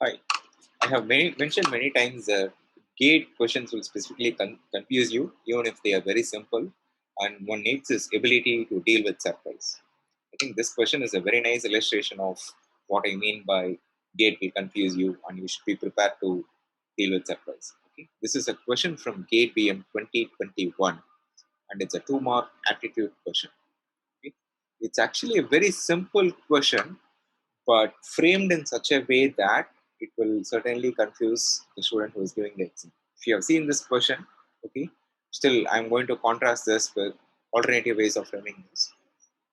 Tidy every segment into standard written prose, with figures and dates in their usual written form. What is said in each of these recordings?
Hi. I have mentioned many times that gate questions will specifically confuse you, even if they are very simple, and one needs this ability to deal with surprise. I think this question is a very nice illustration of what I mean by gate will confuse you, and you should be prepared to deal with surprise. Okay? This is a question from Gate BM 2021, and it's a 2 mark aptitude question. Okay? It's actually a very simple question, but framed in such a way that it will certainly confuse the student who is giving the exam. If you have seen this question, okay, still I'm going to contrast this with alternative ways of framing this.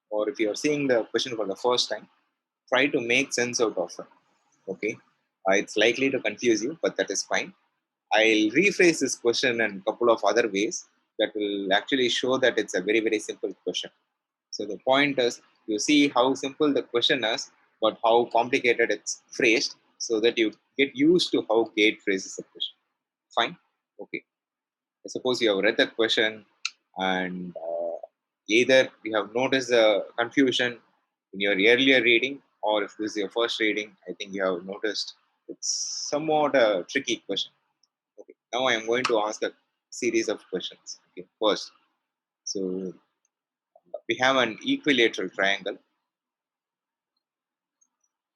Or if you are seeing the question for the first time, try to make sense out of it. Okay, it's likely to confuse you, but that is fine. I'll rephrase this question in a couple of other ways that will actually show that it's a very, very simple question. So the point is, you see how simple the question is, but how complicated it's phrased, so that you get used to how Gate phrases the question. Fine? Okay. I suppose you have read the question, and either you have noticed the confusion in your earlier reading, or if this is your first reading, I think you have noticed it's somewhat a tricky question. Okay. Now I am going to ask a series of questions. Okay. First, so we have an equilateral triangle.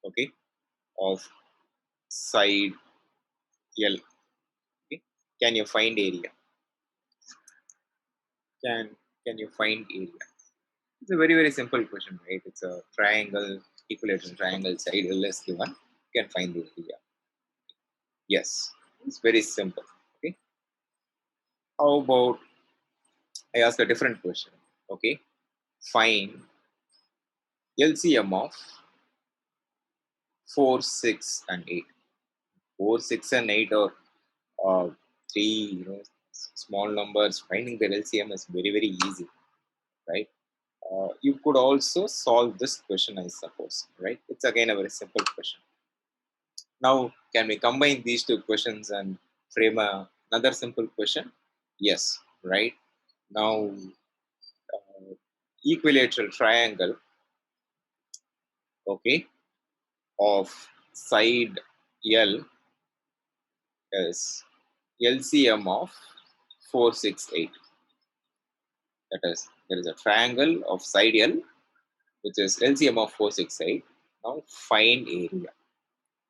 Okay, of side L. Okay. Can you find area? Can can you find area? It's a very, very simple question, right? It's a triangle, equilateral triangle, side L is given. You can find the area. Yes, it's very simple. Okay. How about I ask a different question? Okay. Find LCM of 4, 6, and 8. 4, 6, and 8 are three, small numbers. Finding their LCM is very, very easy, right? You could also solve this question, I suppose, right? It's again a very simple question. Now, can we combine these two questions and frame another simple question? Yes, right? Now, equilateral triangle, okay, of side L is LCM of 468. That is, there is a triangle of side L, which is LCM of 468. Now, find area,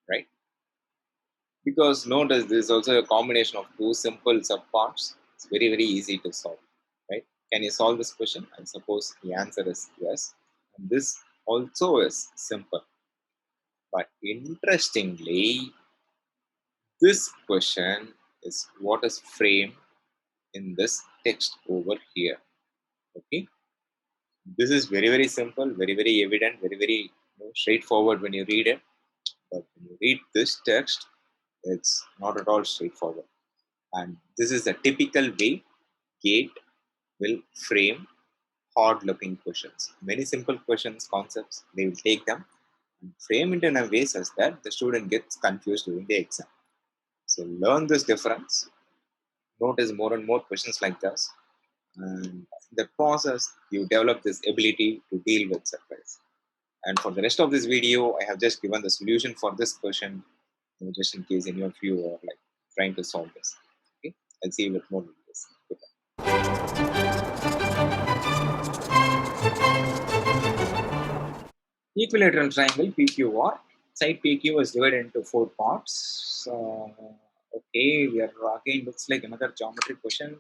right? Because notice this is also a combination of two simple subparts. It's very, very easy to solve, right? Can you solve this question? I suppose the answer is yes. And this also is simple. But interestingly, this question is what is framed in this text over here. Okay. This is very, very simple, very, very evident, very, very straightforward when you read it. But when you read this text, it's not at all straightforward. And this is a typical way Gate will frame hard looking questions. Many simple questions, concepts, they will take them and frame it in a way such that the student gets confused during the exam. So learn this difference. Notice more and more questions like this. And in the process, you develop this ability to deal with surprise. And for the rest of this video, I have just given the solution for this question, just in case any of you are like trying to solve this. Okay, I'll see you with more videos. Goodbye. Equilateral triangle PQR. Side PQ is divided into 4 parts. Okay, we are again looks like another geometry question.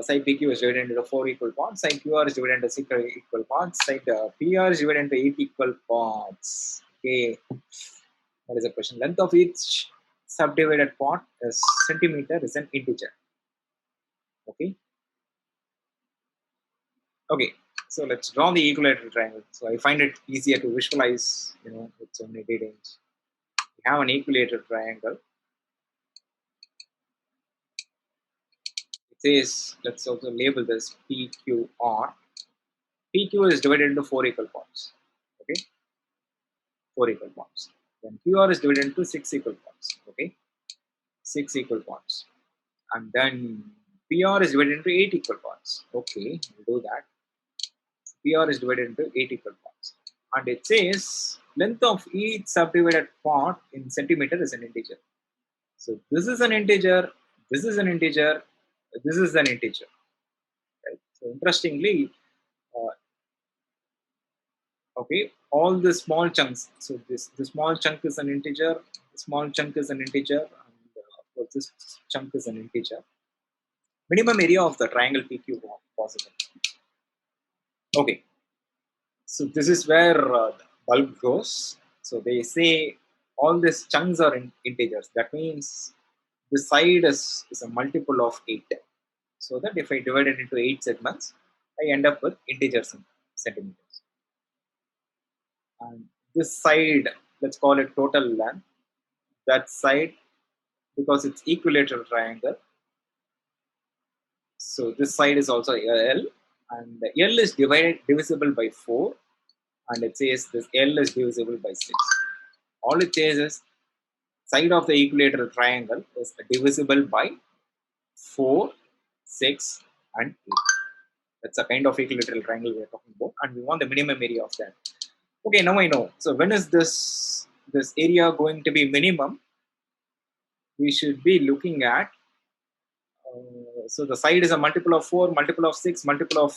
Side PQ is divided into 4 equal parts. Side QR is divided into 6 equal parts. Side PR is divided into 8 equal parts. Okay, that is a question. Length of each subdivided part is centimeter is an integer. Okay. Okay. So let's draw the equilateral triangle. So I find it easier to visualize, with so many details. We have an equilateral triangle. It says, let's also label this PQR. PQ is divided into 4 equal parts. Okay, 4 equal parts. Then QR is divided into 6 equal parts. Okay, 6 equal parts. And then PR is divided into 8 equal parts. Okay, we'll do that. PR is divided into 8 equal parts. And it says length of each subdivided part in centimeter is an integer. So this is an integer, this is an integer, this is an integer. Right? So interestingly, uh, okay, all the small chunks. So the small chunk is an integer, the small chunk is an integer, and of course this chunk is an integer. Minimum area of the triangle PQ possible. Okay, so this is where the bulb goes. So they say all these chunks are integers. That means the side is a multiple of 8. So that if I divide it into 8 segments, I end up with integers in centimeters. And this side, let's call it total length. That side, because it's equilateral triangle, so this side is also L, and the L is divisible by 4, and it says this L is divisible by 6. All it says is side of the equilateral triangle is divisible by 4, 6, and 8. That's a kind of equilateral triangle we are talking about, and we want the minimum area of that. Okay, now I know. So when is this area going to be minimum? We should be looking at. So the side is a multiple of 4, multiple of 6, multiple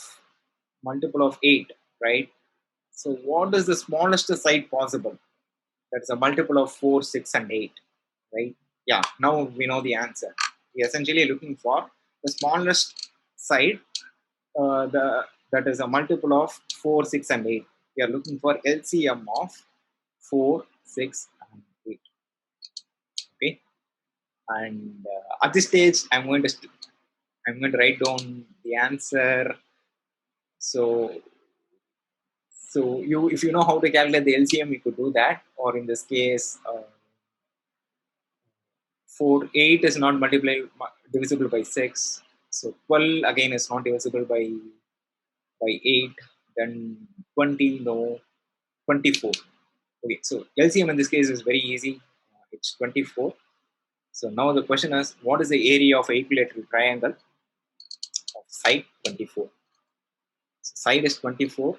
of 8, right? So what is the smallest side possible? That's a multiple of 4, 6, and 8, right? Yeah, now we know the answer. We're essentially looking for the smallest side, that is a multiple of 4, 6, and 8. We are looking for LCM of 4, 6, and 8. Okay, and at this stage, I'm going to write down the answer. So if you know how to calculate the LCM, you could do that. Or in this case, 8 is not divisible by 6. So 12 again is not divisible by 8. Then 20, no, 24. Okay, so LCM in this case is very easy. It's 24. So now the question is, what is the area of equilateral triangle of side 24? So side is 24.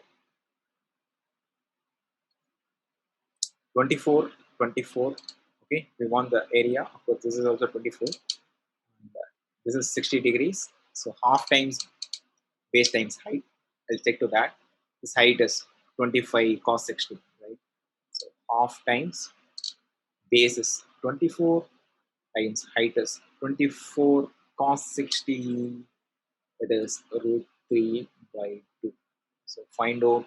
24, 24. Okay, we want the area. Of course, this is also 24. And, this is 60 degrees. So half times base times height. I'll check to that. This height is 25 cos 60, right? So half times base is 24 times height is 24 cos 60. It is root 3 by 2. So find out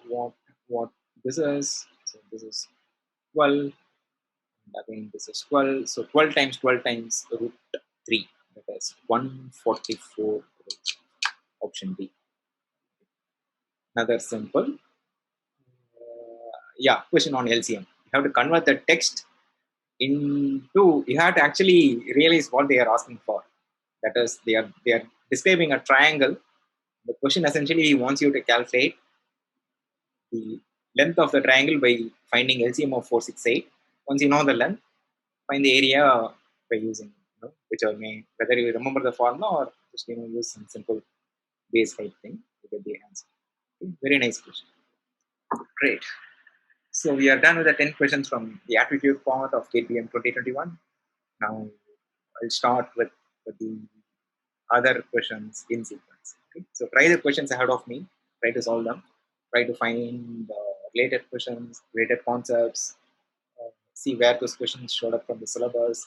what this is. So this is 12. And again, this is 12. So 12 times 12 times root 3. That is 144. Option B. Another simple. Yeah, question on LCM. You have to convert the text into. You have to actually realize what they are asking for. That is, they are describing a triangle. The question essentially wants you to calculate the length of the triangle by finding LCM of 468. Once you know the length, find the area by using, whichever may, whether you remember the formula or just use some simple base height thing to get the answer. Okay, very nice question. Great. So we are done with the 10 questions from the aptitude part of KPM 2021. Now I'll start with the other questions in sequence. Okay? So try the questions ahead of me, try to solve them, try to find related questions, related concepts, see where those questions showed up from the syllabus,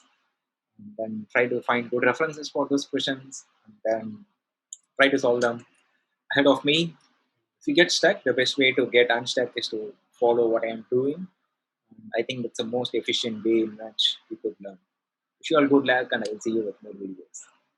and then try to find good references for those questions, and then try to solve them ahead of me. If you get stuck, the best way to get unstuck is to follow what I am doing. And I think that's the most efficient way in which you could learn. Wish you all good luck, and I will see you with more videos.